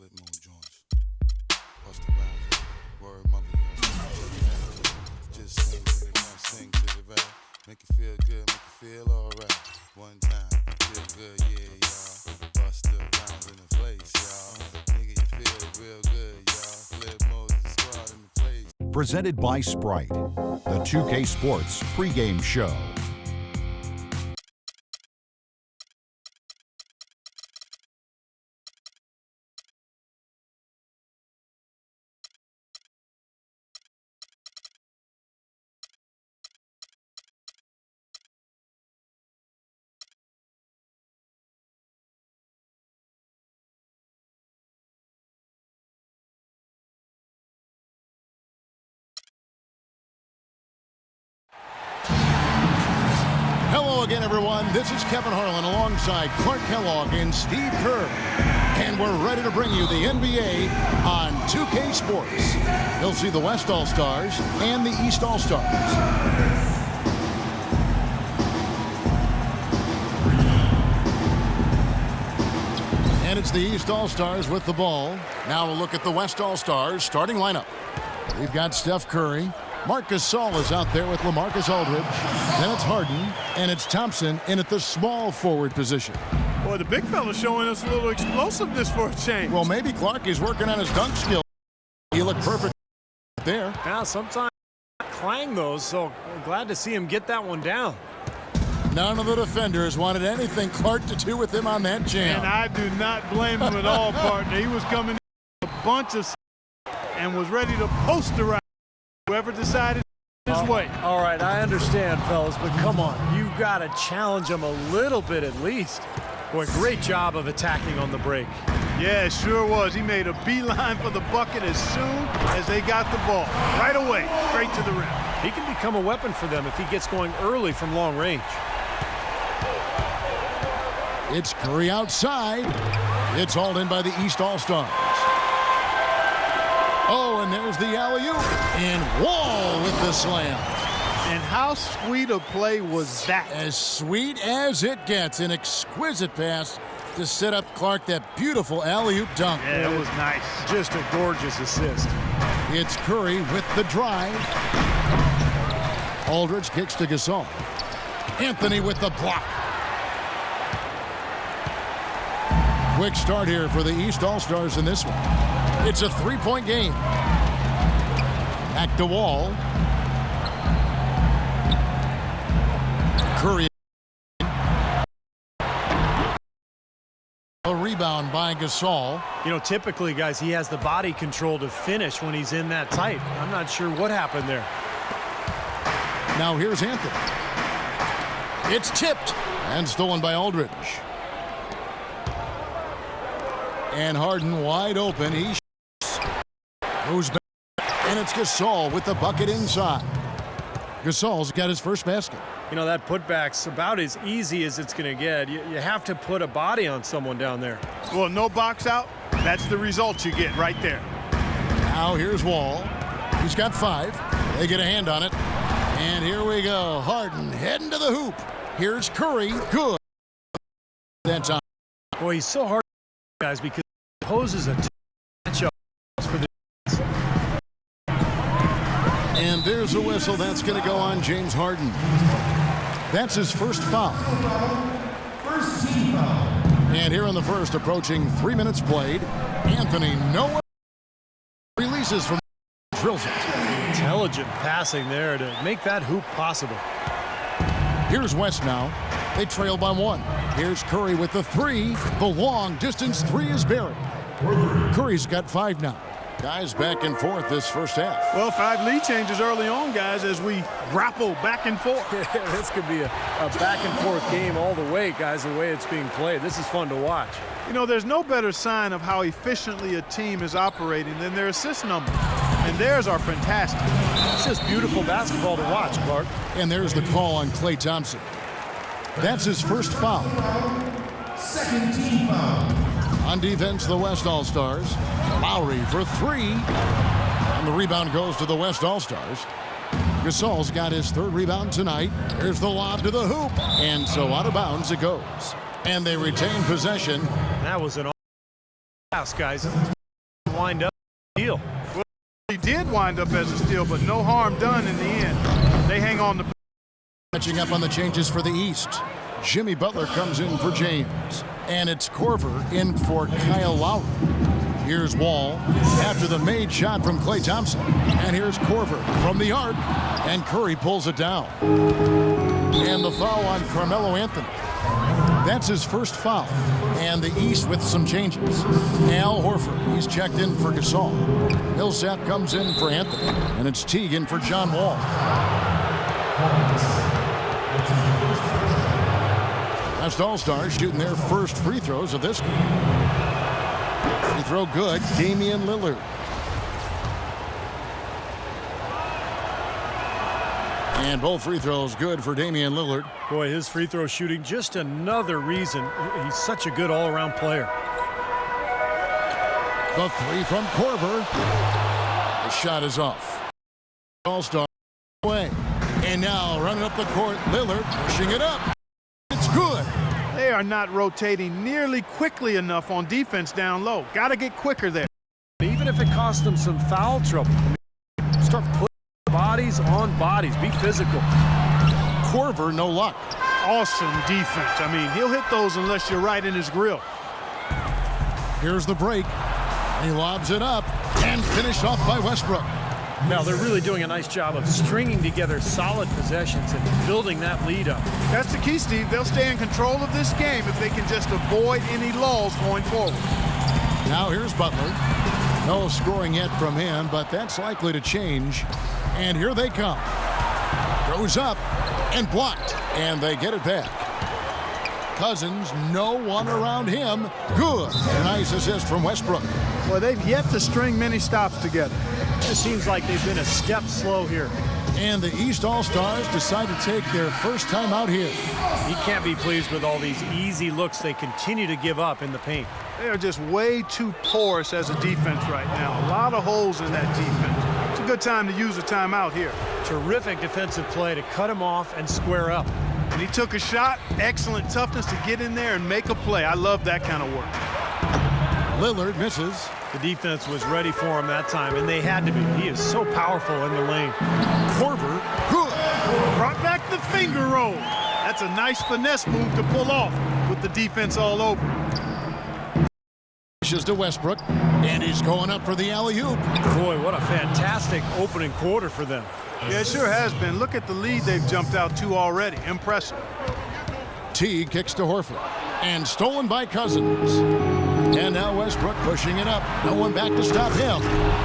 flip mode joints. Bust the rhymes up. Word mother, yeah. Just sing to the gun, sing to the rap. Make you feel good, make you feel alright. One time, feel good, yeah, y'all. Bust the rhymes in the place, y'all. Nigga, you feel real good, y'all. Flip mode is the squad in the place. Presented by Sprite, the 2K Sports pregame show. Hello again, everyone. This is Kevin Harlan alongside Clark Kellogg and Steve Kerr. And we're ready to bring you the NBA on 2K Sports. You'll see the West All-Stars and the East All-Stars. And it's the East All-Stars with the ball. Now a look at the West All-Stars starting lineup. We've got Steph Curry. Marc Gasol is out there with LaMarcus Aldridge. Then it's Harden, and it's Thompson in at the small forward position. Boy, the big fella's showing us a little explosiveness for a change. Well, maybe Clark is working on his dunk skill. He looked perfect there. Yeah, sometimes clang those, so glad to see him get that one down. None of the defenders wanted anything Clark to do with him on that jam. And I do not blame him at all, partner. He was coming in a bunch of and was ready to posterize whoever decided his way. All right, I understand, fellas, but come on. You've got to challenge him a little bit at least. Boy, great job of attacking on the break. Yeah, it sure was. He made a beeline for the bucket as soon as they got the ball. Right away, straight to the rim. He can become a weapon for them if he gets going early from long range. It's Curry outside. It's hauled in by the East All-Stars. Oh, and there's the alley-oop. And Wall with the slam. And how sweet a play was that? As sweet as it gets. An exquisite pass to set up Clark that beautiful alley-oop dunk. Yeah, it was nice. Just a gorgeous assist. It's Curry with the drive. Aldridge kicks to Gasol. Anthony with the block. Quick start here for the East All-Stars in this one. It's a three-point game. Back to Wall. Curry. A rebound by Gasol. You know, typically, guys, he has the body control to finish when he's in that tight. I'm not sure what happened there. Now here's Anthony. It's tipped and stolen by Aldridge. And Harden wide open. He goes back, and it's Gasol with the bucket inside. Gasol's got his first basket. You know, that putback's about as easy as it's going to get. You have to put a body on someone down there. Well, no box out. That's the result you get right there. Now here's Wall. He's got 5. They get a hand on it. And here we go. Harden heading to the hoop. Here's Curry. Good. That time. Boy, he's so hard, guys, because he poses a matchup for the. And there's a whistle. That's going to go on James Harden. That's his first foul. First team foul. And here in the first, approaching 3 minutes played, Anthony nowhere releases from drills it. Intelligent passing there to make that hoop possible. Here's West now. They trail by 1. Here's Curry with the 3. The long distance 3 is buried. Curry's got 5 now. Guys back and forth this first half. Well, 5 lead changes early on, guys, as we grapple back and forth. This could be a back and forth game all the way, guys, the way it's being played. This is fun to watch. You know, there's no better sign of how efficiently a team is operating than their assist numbers. And theirs are fantastic. It's just beautiful basketball to watch, Clark. And there's the call on Klay Thompson. That's his first foul. Second team foul. On defense, the West All-Stars. Lowry for 3. And the rebound goes to the West All-Stars. Gasol's got his 3rd rebound tonight. Here's the lob to the hoop. And so out of bounds it goes. And they retain possession. That was an pass, guys. wind up deal. Well, he did wind up as a steal, but no harm done in the end. They hang on to. Catching up on the changes for the East. Jimmy Butler comes in for James. And it's Korver in for Kyle Lowry. Here's Wall after the made shot from Klay Thompson. And here's Korver from the arc. And Curry pulls it down. And the foul on Carmelo Anthony. That's his first foul. And the East with some changes. Al Horford, he's checked in for Gasol. Millsap comes in for Anthony. And it's Teague in for John Wall. West All-Stars shooting their first free throws of this game. Free throw good, Damian Lillard. And both free throws good for Damian Lillard. Boy, his free throw shooting, just another reason he's such a good all-around player. The three from Korver. The shot is off. All-Star away. And now running up the court, Lillard pushing it up. It's good. They are not rotating nearly quickly enough on defense down low. Got to get quicker there. Even if it costs them some foul trouble, start putting bodies on bodies. Be physical. Korver, no luck. Awesome defense. I mean, he'll hit those unless you're right in his grill. Here's the break. He lobs it up and finished off by Westbrook. Now, they're really doing a nice job of stringing together solid possessions and building that lead up. That's the key, Steve. They'll stay in control of this game if they can just avoid any lulls going forward. Now here's Butler. No scoring yet from him, but that's likely to change. And here they come. Goes up and blocked, and they get it back. Cousins, no one around him. Good. A nice assist from Westbrook. Well, they've yet to string many stops together. It seems like they've been a step slow here. And the East All-Stars decide to take their first time out here. He can't be pleased with all these easy looks they continue to give up in the paint. They are just way too porous as a defense right now. A lot of holes in that defense. It's a good time to use a timeout here. Terrific defensive play to cut him off and square up. And he took a shot. Excellent toughness to get in there and make a play. I love that kind of work. Lillard misses. The defense was ready for him that time, and they had to be. He is so powerful in the lane. Korver, good. Brought back the finger roll. That's a nice finesse move to pull off with the defense all over. Pushes to Westbrook, and he's going up for the alley-oop. Boy, what a fantastic opening quarter for them. Yeah, it sure has been. Look at the lead they've jumped out to already. Impressive. Teague kicks to Horford, and stolen by Cousins. And now Westbrook pushing it up. No one back to stop him.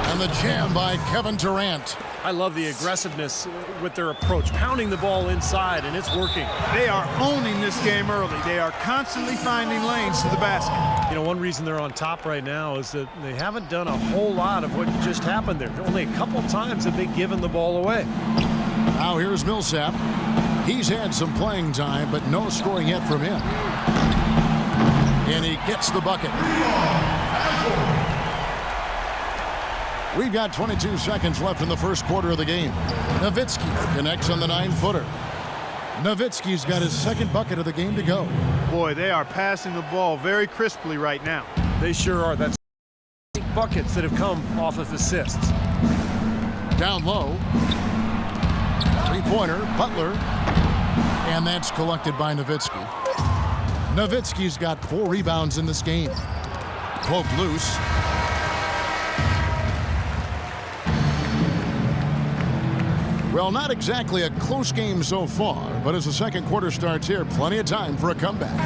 And the jam by Kevin Durant. I love the aggressiveness with their approach, pounding the ball inside, and it's working. They are owning this game early. They are constantly finding lanes to the basket. You know, one reason they're on top right now is that they haven't done a whole lot of what just happened there. Only a couple times have they given the ball away. Now here's Millsap. He's had some playing time, but no scoring yet from him. And he gets the bucket. We've got 22 seconds left in the first quarter of the game. Nowitzki connects on the 9-footer. Nowitzki's got his second bucket of the game to go. Boy, they are passing the ball very crisply right now. They sure are. That's buckets that have come off of assists. Down low. Three-pointer, Butler. And that's collected by Nowitzki. Nowitzki's got 4 rebounds in this game. Poke loose. Well, not exactly a close game so far, but as the second quarter starts here, plenty of time for a comeback.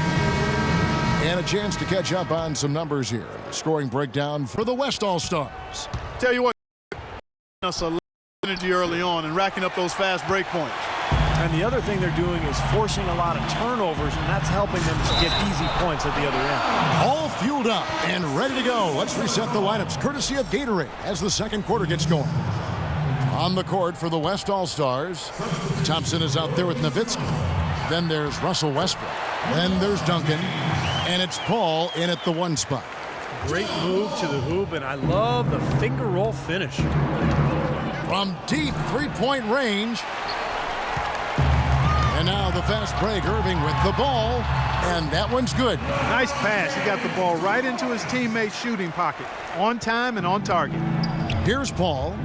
And a chance to catch up on some numbers here. The scoring breakdown for the West All-Stars. Tell you what, us a lot of energy early on and racking up those fast break points. And the other thing they're doing is forcing a lot of turnovers, and that's helping them to get easy points at the other end. All fueled up and ready to go. Let's reset the lineups courtesy of Gatorade as the second quarter gets going. On the court for the West All-Stars, Thompson is out there with Nowitzki. Then there's Russell Westbrook. Then there's Duncan. And it's Paul in at the 1 spot. Great move to the hoop, and I love the finger roll finish. From deep three-point range. And now the fast break, Irving with the ball. And that one's good. Nice pass. He got the ball right into his teammate's shooting pocket. On time and on target. Here's Paul.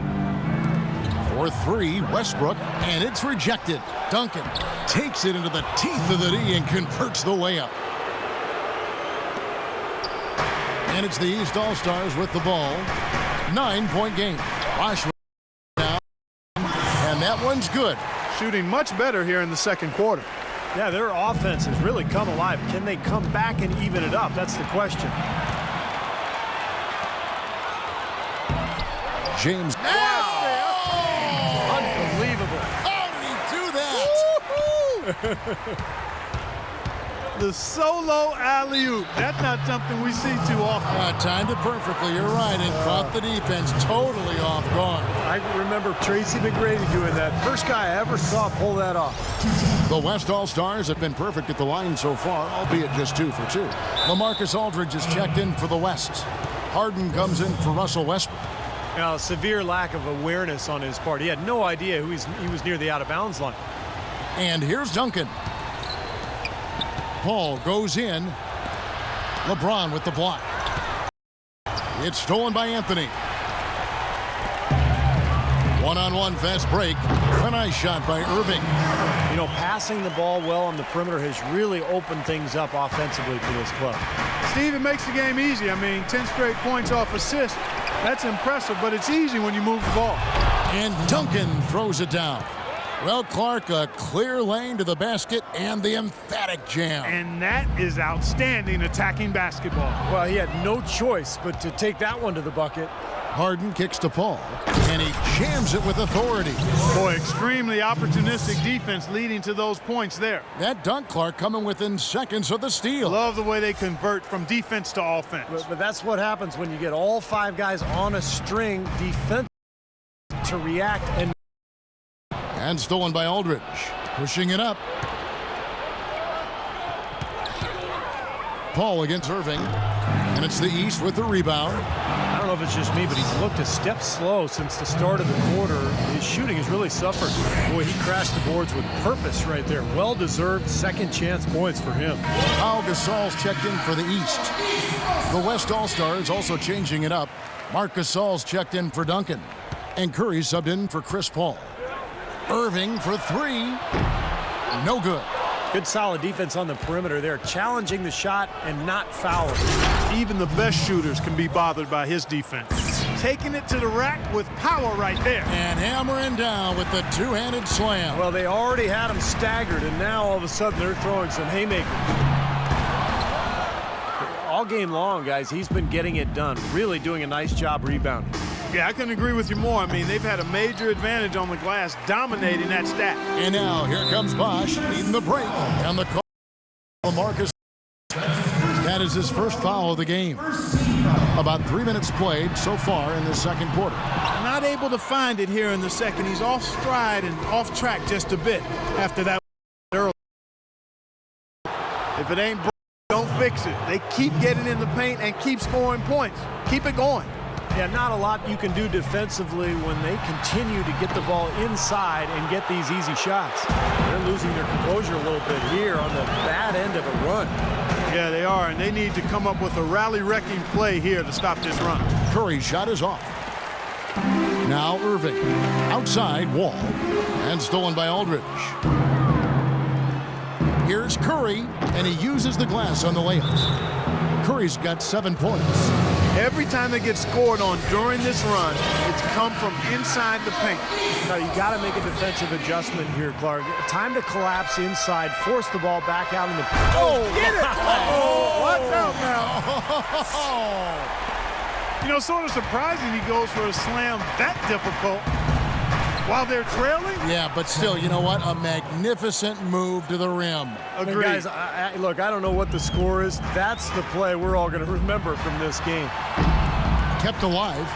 For three, Westbrook, and it's rejected. Duncan takes it into the teeth of the D and converts the layup. And it's the East All-Stars with the ball. 9-point game. Bosch now, and that one's good. Shooting much better here in the second quarter. Yeah, their offense has really come alive. Can they come back and even it up? That's the question. James. Unbelievable. How did he do that? The solo alley-oop. That's not something we see too often. Timed it perfectly. You're right. And caught the defense totally off guard. I remember Tracy McGrady doing that. First guy I ever saw pull that off. The West All-Stars have been perfect at the line so far, albeit just 2 for 2. LaMarcus Aldridge is checked in for the West. Harden comes in for Russell Westbrook. Now, severe lack of awareness on his part. He had no idea he was near the out-of-bounds line. And here's Duncan. Paul goes in. LeBron with the block. It's stolen by Anthony. One-on-one fast break. A nice shot by Irving. You know, passing the ball well on the perimeter has really opened things up offensively for this club. Steve, it makes the game easy. I mean, 10 straight points off assist. That's impressive, but it's easy when you move the ball. And Duncan throws it down. Well, Clark, a clear lane to the basket and the emphatic jam. And that is outstanding attacking basketball. Well, he had no choice but to take that one to the bucket. Harden kicks to Paul, and he jams it with authority. Boy, extremely opportunistic defense leading to those points there. That dunk, Clark, coming within seconds of the steal. Love the way they convert from defense to offense. But that's what happens when you get all 5 guys on a string defense to react. And stolen by Aldridge. Pushing it up. Paul against Irving. And it's the East with the rebound. I don't know if it's just me, but he's looked a step slow since the start of the quarter. His shooting has really suffered. Boy, he crashed the boards with purpose right there. Well-deserved second chance points for him. Pau Gasol's checked in for the East. The West All-Stars also changing it up. Marc Gasol's checked in for Duncan. And Curry subbed in for Chris Paul. Irving for 3. No good. Good solid defense on the perimeter there, challenging the shot and not fouling. Even the best shooters can be bothered by his defense. Taking it to the rack with power right there. And hammering down with the two-handed slam. Well, they already had him staggered, and now all of a sudden they're throwing some haymakers. All game long, guys, he's been getting it done. Really doing a nice job rebounding. Yeah, I couldn't agree with you more. I mean, they've had a major advantage on the glass, dominating that stat. And now here comes Bosch leading the break. And the call LaMarcus. That is his first foul of the game. About 3 minutes played so far in the second quarter. Not able to find it here in the second. He's off stride and off track just a bit after that early. If it ain't broke, don't fix it. They keep getting in the paint and keep scoring points. Keep it going. Yeah, not a lot you can do defensively when they continue to get the ball inside and get these easy shots. They're losing their composure a little bit here on the bad end of a run. Yeah, they are, and they need to come up with a rally-wrecking play here to stop this run. Curry's shot is off. Now Irving. Outside, Wall. And stolen by Aldridge. Here's Curry, and he uses the glass on the layup. Curry's got 7 points. Every time they get scored on during this run, it's come from inside the paint. Now, you got to make a defensive adjustment here, Clark. Time to collapse inside, force the ball back out in the... Oh, get it! Oh, watch out now. You know, sort of surprising he goes for a slam that difficult while they're trailing. Yeah, but still, you know what? A magnificent move to the rim. Agreed. Guys, look, I don't know what the score is. That's the play we're all going to remember from this game. Kept alive.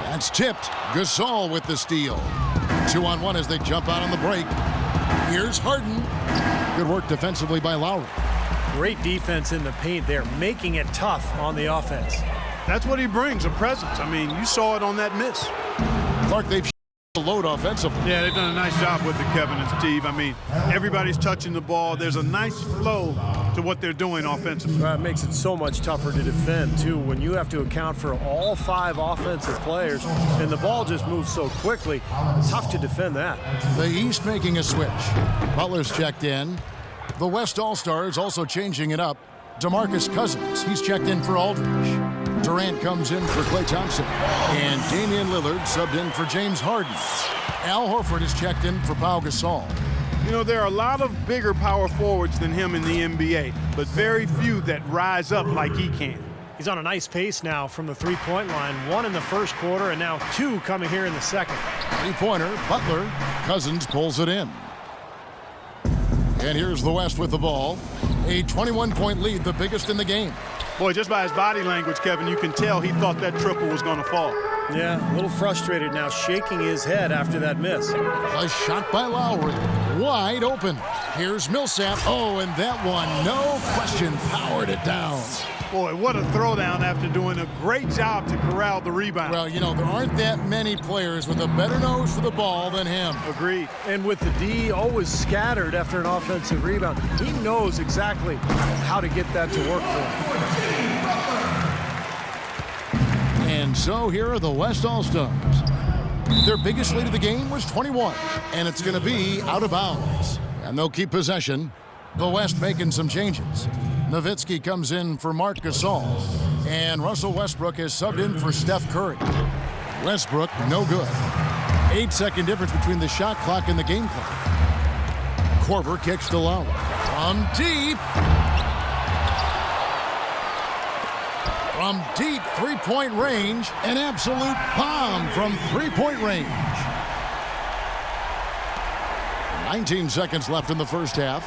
That's tipped. Gasol with the steal. 2-on-1 as they jump out on the break. Here's Harden. Good work defensively by Lowry. Great defense in the paint there, making it tough on the offense. That's what he brings, a presence. I mean, you saw it on that miss. Clark, they've the load offensively. Yeah, they've done a nice job with it, Kevin and Steve. I mean, everybody's touching the ball. There's a nice flow to what they're doing offensively. It makes it so much tougher to defend, too, when you have to account for all 5 offensive players and the ball just moves so quickly. It's tough to defend that. The East making a switch. Butler's checked in. The West All-Stars also changing it up. DeMarcus Cousins, he's checked in for Aldridge. Durant comes in for Klay Thompson. And Damian Lillard subbed in for James Harden. Al Horford is checked in for Pau Gasol. You know, there are a lot of bigger power forwards than him in the NBA, but very few that rise up like he can. He's on a nice pace now from the three-point line. 1 in the first quarter and now 2 coming here in the second. Three-pointer, Butler. Cousins pulls it in. And here's the West with the ball. A 21-point lead, the biggest in the game. Boy, just by his body language, Kevin, you can tell he thought that triple was going to fall. Yeah, a little frustrated now, shaking his head after that miss. A shot by Lowry. Wide open. Here's Millsap. Oh, and that one, no question, powered it down. Boy, what a throwdown after doing a great job to corral the rebound. Well, you know, there aren't that many players with a better nose for the ball than him. Agreed. And with the D always scattered after an offensive rebound, he knows exactly how to get that to work for him. And so here are the West All-Stars. Their biggest lead of the game was 21, and it's going to be out of bounds. And they'll keep possession. The West making some changes. Nowitzki comes in for Marc Gasol, and Russell Westbrook is subbed in for Steph Curry. Westbrook, no good. 8-second difference between the shot clock and the game clock. Korver kicks to Lowry. From deep. From deep three-point range, an absolute bomb from three-point range. 19 seconds left in the first half,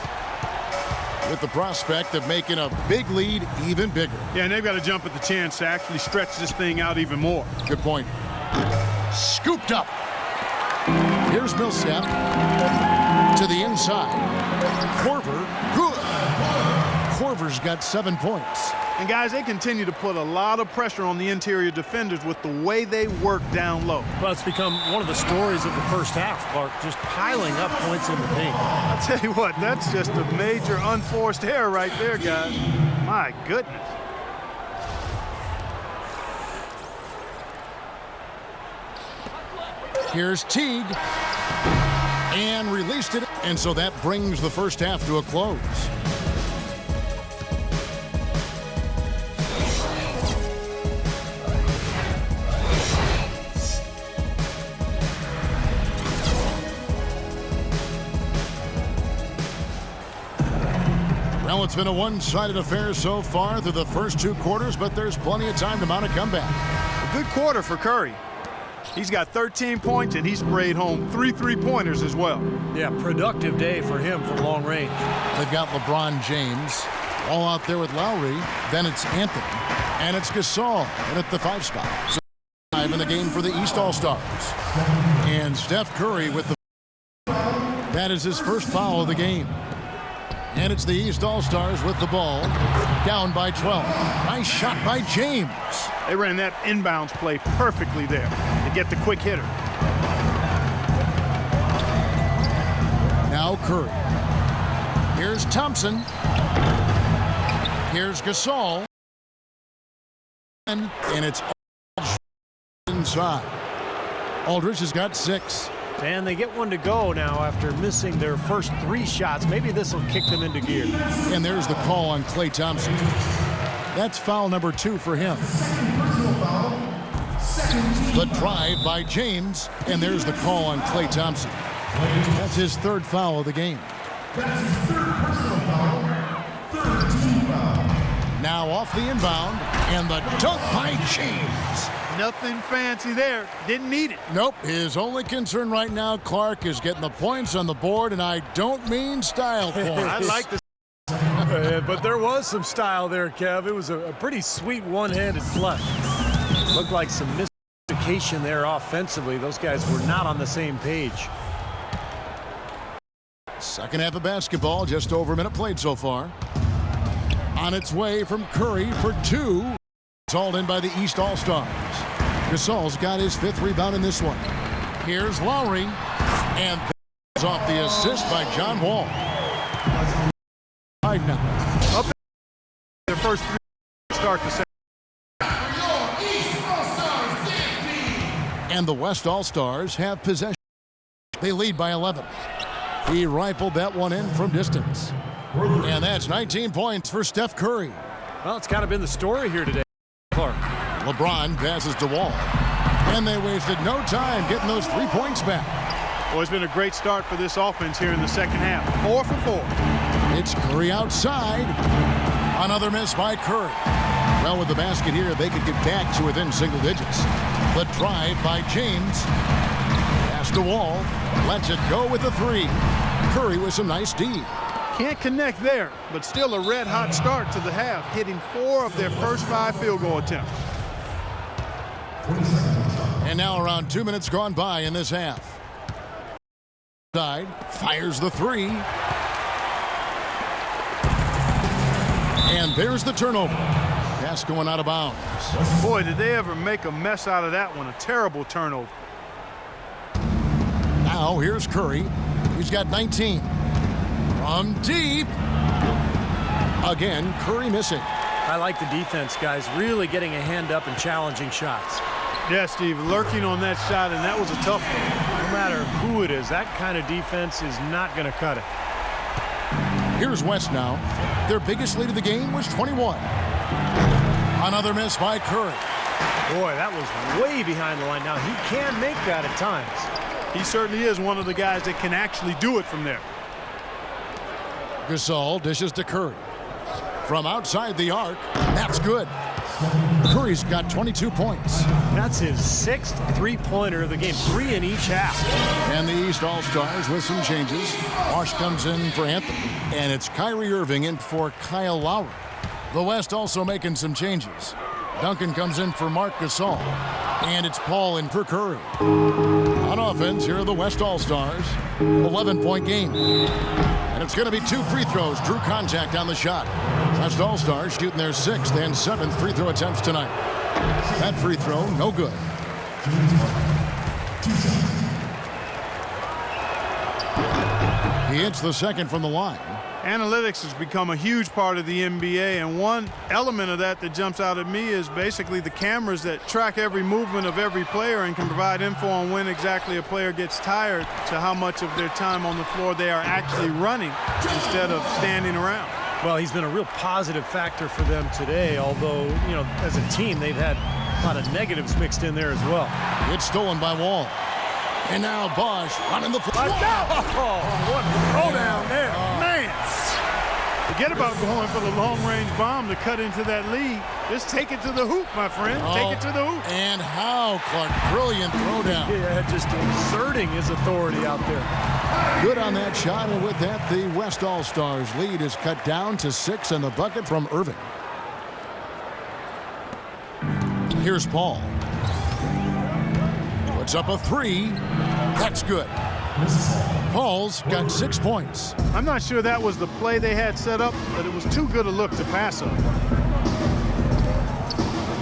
with the prospect of making a big lead even bigger. Yeah, and they've got to jump at the chance to actually stretch this thing out even more. Good point. Scooped up. Here's Millsap to the inside. Korver, good. Korver's got 7 points. And guys, they continue to put a lot of pressure on the interior defenders with the way they work down low. Well, it's become one of the stories of the first half, Clark, just piling up points in the paint. I'll tell you what, that's just a major unforced error right there, guys. My goodness. Here's Teague. And released it. And so that brings the first half to a close. Well, it's been a one-sided affair so far through the first 2 quarters, but there's plenty of time to mount a comeback. A good quarter for Curry. He's got 13 points, and he sprayed home 3 three-pointers as well. Yeah, productive day for him from long range. They've got LeBron James all out there with Lowry. Then it's Anthony, and it's Gasol in at the 5 spot. So 5 in the game for the East All-Stars. And Steph Curry with the that is his first foul of the game. And it's the East All-Stars with the ball, down by 12. Nice shot by James. They ran that inbounds play perfectly there to get the quick hitter. Now Curry. Here's Thompson. Here's Gasol. And it's inside. Aldridge has got 6. And they get one to go now after missing their first 3 shots. Maybe this will kick them into gear. And there's the call on Klay Thompson. That's foul number 2 for him. The drive by James, and there's the call on Klay Thompson. That's his 3rd foul of the game. That's his 3rd personal foul. 3rd team foul. Now off the inbound, and the dunk by James. Nothing fancy there. Didn't need it. Nope. His only concern right now, Clark, is getting the points on the board, and I don't mean style points. I like the But there was some style there, Kev. It was a pretty sweet one-handed flush. Looked like some miscommunication there offensively. Those guys were not on the same page. Second half of basketball, just over a minute played so far. On its way from Curry for 2. It's hauled in by the East All-Stars. Gasol's got his 5th rebound in this one. Here's Lowry, and that's off the assist by John Wall. 5 now. Up first 3 start the second. And the West All-Stars have possession. They lead by 11. He rifled that one in from distance. And that's 19 points for Steph Curry. Well, it's kind of been the story here today, Clark. LeBron passes to Wall. And they wasted no time getting those 3 points back. Well, it's been a great start for this offense here in the second half. 4 for 4. It's Curry outside. Another miss by Curry. Well, with the basket here, they could get back to within single digits. The drive by James. Pass to Wall. Lets it go with the 3. Curry with some nice D. Can't connect there, but still a red-hot start to the half, hitting 4 of their first 5 field goal attempts. And now around 2 minutes gone by in this half. Side fires the 3. And there's the turnover. Pass going out of bounds. Boy, did they ever make a mess out of that one. A terrible turnover. Now here's Curry. He's got 19. From deep. Again, Curry missing. I like the defense, guys, really getting a hand up and challenging shots. Yeah, Steve, lurking on that shot, and that was a tough one. No matter who it is, that kind of defense is not going to cut it. Here's West now. Their biggest lead of the game was 21. Another miss by Curry. Boy, that was way behind the line. Now, he can make that at times. He certainly is one of the guys that can actually do it from there. Gasol dishes to Curry. From outside the arc, that's good. Curry's got 22 points. That's his 6th three-pointer of the game, 3 in each half. And the East All-Stars with some changes. Bosh comes in for Anthony, and it's Kyrie Irving in for Kyle Lowry. The West also making some changes. Duncan comes in for Marc Gasol, and it's Paul in for Curry. On offense, here are the West All-Stars. 11-point game. And it's going to be 2 free throws. Drew contact on the shot. West All-Stars shooting their 6th and 7th free throw attempts tonight. That free throw, no good. He hits the second from the line. Analytics has become a huge part of the NBA, and one element of that jumps out at me is basically the cameras that track every movement of every player and can provide info on when exactly a player gets tired to how much of their time on the floor they are actually running instead of standing around. Well, he's been a real positive factor for them today, although, you know, as a team, they've had a lot of negatives mixed in there as well. It's stolen by Wall. And now Bosh running the floor. What a throwdown there. Man, forget about going for the long-range bomb to cut into that lead. Just take it to the hoop, my friend. Take it to the hoop. And how, Clark. Brilliant throwdown. Yeah, just exerting his authority out there. Good on that shot, and with that, the West All-Stars lead is cut down to 6 and the bucket from Irving. Here's Paul. Puts up a 3. That's good. Paul's got 6 points. I'm not sure that was the play they had set up, but it was too good a look to pass up.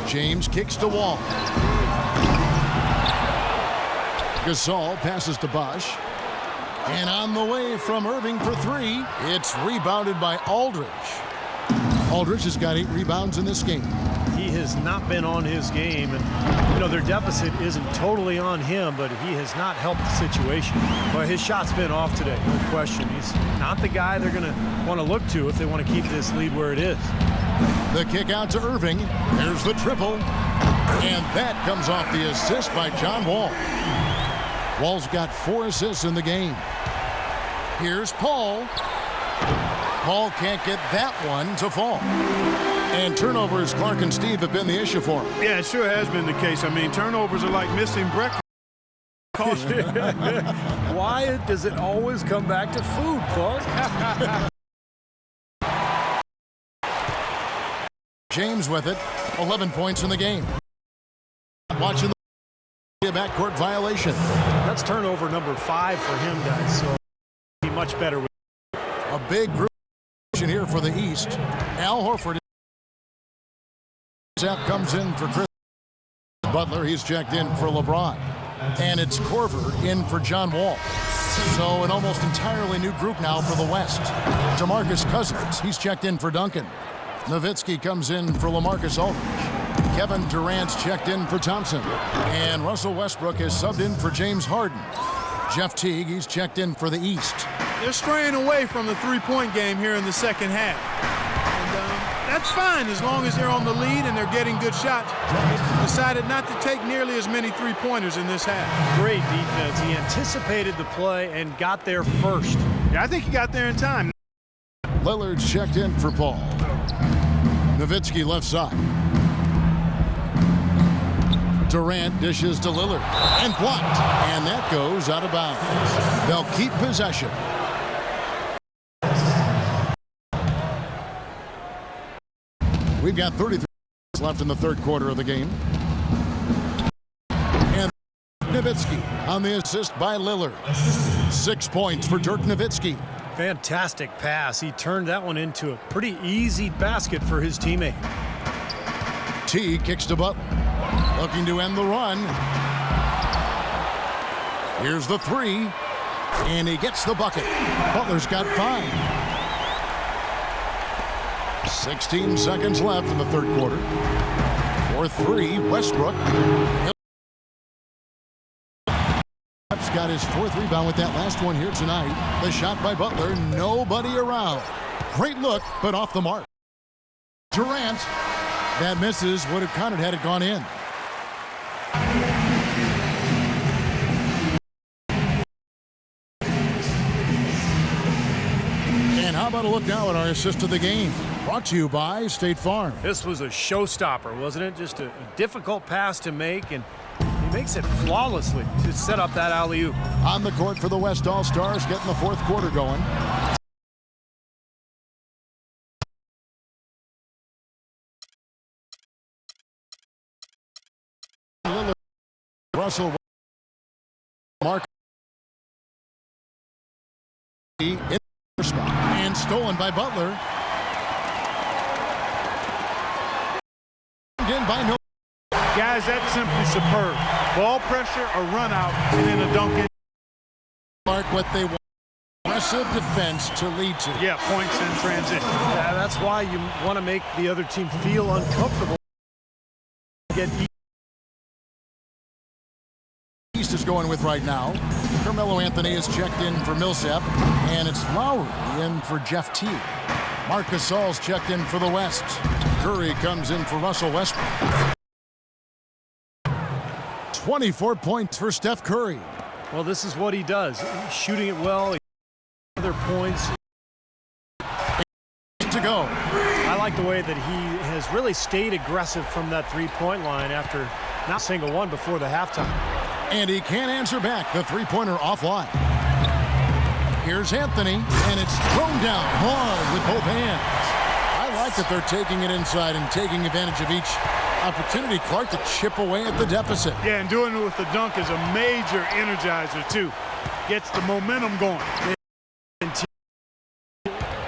James kicks to Wall. Gasol passes to Bosh. And on the way from Irving for 3, it's rebounded by Aldridge. Aldridge has got 8 rebounds in this game. He has not been on his game, and you know their deficit isn't totally on him, but he has not helped the situation. But his shot's been off today, no question. He's not the guy they're going to want to look to if they want to keep this lead where it is. The kick out to Irving. There's the triple. And that comes off the assist by John Wall. Wall's got 4 assists in the game. Here's Paul. Paul can't get that one to fall. And turnovers, Clark and Steve, have been the issue for him. Yeah, it sure has been the case. I mean, turnovers are like missing breakfast. Why does it always come back to food, Clark? James with it. 11 points in the game. Watching the backcourt violation. That's turnover number 5 for him, guys. So be much better with a big group here for the East. Al Horford comes in for Chris Butler. He's checked in for LeBron. And it's Korver in for John Wall. So an almost entirely new group now for the West. DeMarcus Cousins, he's checked in for Duncan. Nowitzki comes in for LaMarcus Aldridge. Kevin Durant's checked in for Thompson. And Russell Westbrook is subbed in for James Harden. Jeff Teague, he's checked in for the East. They're straying away from the three-point game here in the second half. And that's fine as long as they're on the lead and they're getting good shots. They decided not to take nearly as many three-pointers in this half. Great defense. He anticipated the play and got there first. Yeah, I think he got there in time. Lillard's checked in for Paul. Nowitzki left side. Durant dishes to Lillard and blocked, and that goes out of bounds. They'll keep possession. We've got 33 minutes left in the third quarter of the game. And Nowitzki on the assist by Lillard. 6 points for Dirk Nowitzki. Fantastic pass. He turned that one into a pretty easy basket for his teammate. T kicks to Butler. Looking to end the run. Here's the three. And he gets the bucket. Butler's got 5. 16 seconds left in the third quarter. For 3, Westbrook. Got his 4th rebound with that last one here tonight. The shot by Butler, nobody around. Great look, but off the mark. Durant, that misses, would have counted had it gone in. And how about a look now at our assist of the game? Brought to you by State Farm. This was a showstopper, wasn't it? Just a difficult pass to make, and he makes it flawlessly to set up that alley-oop. On the court for the West All-Stars, getting the fourth quarter going. Lillard, Russell, Mark, in the spot, and stolen by Butler. In by no. Guys, that's simply superb. Ball pressure, a run out, and then a dunk in. Mark, what they want. Aggressive defense to lead to. Yeah, points in transition. Yeah, that's why you want to make the other team feel uncomfortable. Get East is going with right now. Carmelo Anthony is checked in for Millsap, and it's Lowry in for Jeff Teague. Marc Gasol's checked in for the West. Curry comes in for Russell Westbrook. 24 points for Steph Curry. Well, this is what he does. He's shooting it well. Other points. To go. I like the way that he has really stayed aggressive from that three-point line after not a single one before the halftime. And he can't answer back. The three-pointer offline. Here's Anthony, and it's thrown down hard with both hands. I like that they're taking it inside and taking advantage of each opportunity, Clark, to chip away at the deficit. Yeah, and doing it with the dunk is a major energizer, too. Gets the momentum going.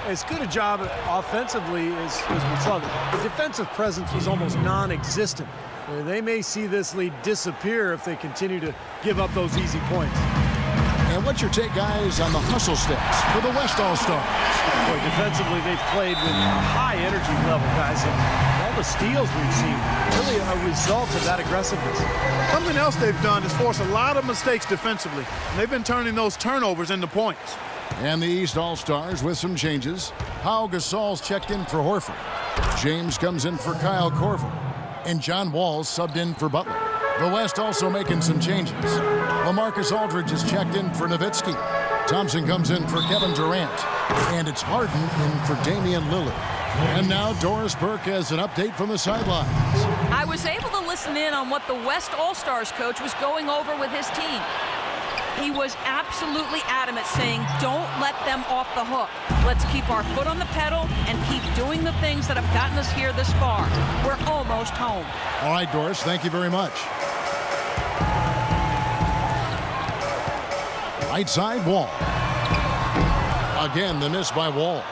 As good a job offensively as we saw, the defensive presence was almost non-existent. They may see this lead disappear if they continue to give up those easy points. And what's your take, guys, on the hustle stats for the West All-Stars? Boy, defensively, they've played with a high energy level, guys. And all the steals we've seen, really a result of that aggressiveness. Something else they've done is force a lot of mistakes defensively. And they've been turning those turnovers into points. And the East All-Stars with some changes. Pau Gasol's checked in for Horford. James comes in for Kyle Korver. And John Wall's subbed in for Butler. The West also making some changes. LaMarcus Aldridge is checked in for Nowitzki. Thompson comes in for Kevin Durant. And it's Harden in for Damian Lillard. And now Doris Burke has an update from the sidelines. I was able to listen in on what the West All-Stars coach was going over with his team. He was absolutely adamant, saying, don't let them off the hook. Let's keep our foot on the pedal and keep doing the things that have gotten us here this far. We're almost home. All right, Doris, thank you very much. Right side, Wall. Again, the miss by Wall.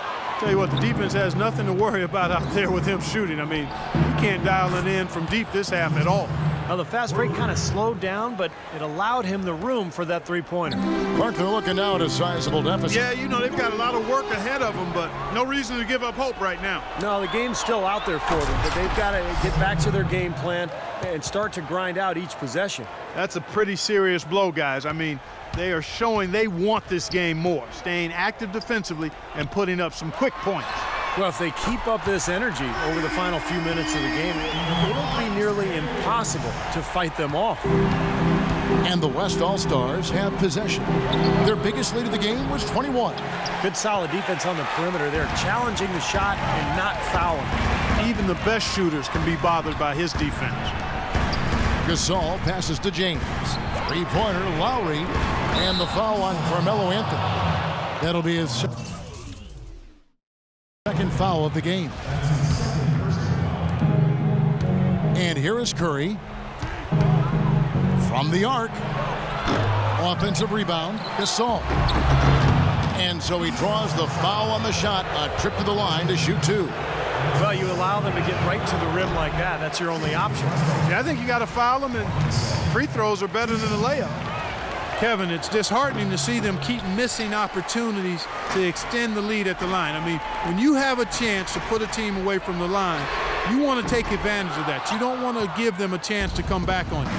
Tell you what, the defense has nothing to worry about out there with him shooting. I mean, you can't dial it in from deep this half at all. Now, the fast break kind of slowed down, but it allowed him the room for that three-pointer. Clark, they're looking now at a sizable deficit. Yeah, you know, they've got a lot of work ahead of them, but no reason to give up hope right now. No, the game's still out there for them, but they've got to get back to their game plan and start to grind out each possession. That's a pretty serious blow, guys. I mean, they are showing they want this game more, staying active defensively and putting up some quick points. Well, if they keep up this energy over the final few minutes of the game, it'll be nearly impossible to fight them off. And the West All-Stars have possession. Their biggest lead of the game was 21. Good solid defense on the perimeter. They're challenging the shot and not fouling. Even the best shooters can be bothered by his defense. Gasol passes to James. Three-pointer, Lowry, and the foul on Carmelo Anthony. That'll be his second foul of the game. And here is Curry. From the arc. Offensive rebound, Gasol. And so he draws the foul on the shot, a trip to the line to shoot two. Well, you allow them to get right to the rim like that. That's your only option. Yeah, I think you got to foul them, and free throws are better than a layup. Kevin, it's disheartening to see them keep missing opportunities to extend the lead at the line. I mean, when you have a chance to put a team away from the line, you want to take advantage of that. You don't want to give them a chance to come back on you.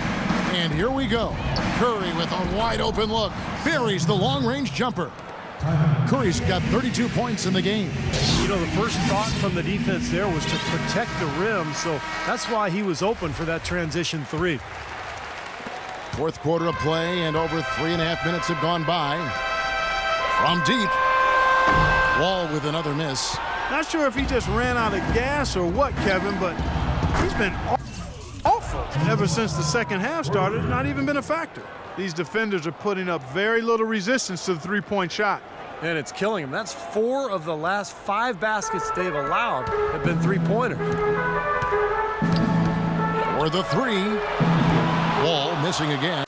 And here we go. Curry with a wide open look. Buries the long-range jumper. Curry's got 32 points in the game. You know, the first thought from the defense there was to protect the rim, so that's why he was open for that transition three. Fourth quarter of play, and over 3.5 minutes have gone by. From deep. Wall with another miss. Not sure if he just ran out of gas or what, Kevin, but he's been awful ever since the second half started. Not even been a factor. These defenders are putting up very little resistance to the three-point shot. And it's killing them. That's 4 of the last 5 baskets they've allowed have been three-pointers. For the three. Wall missing again.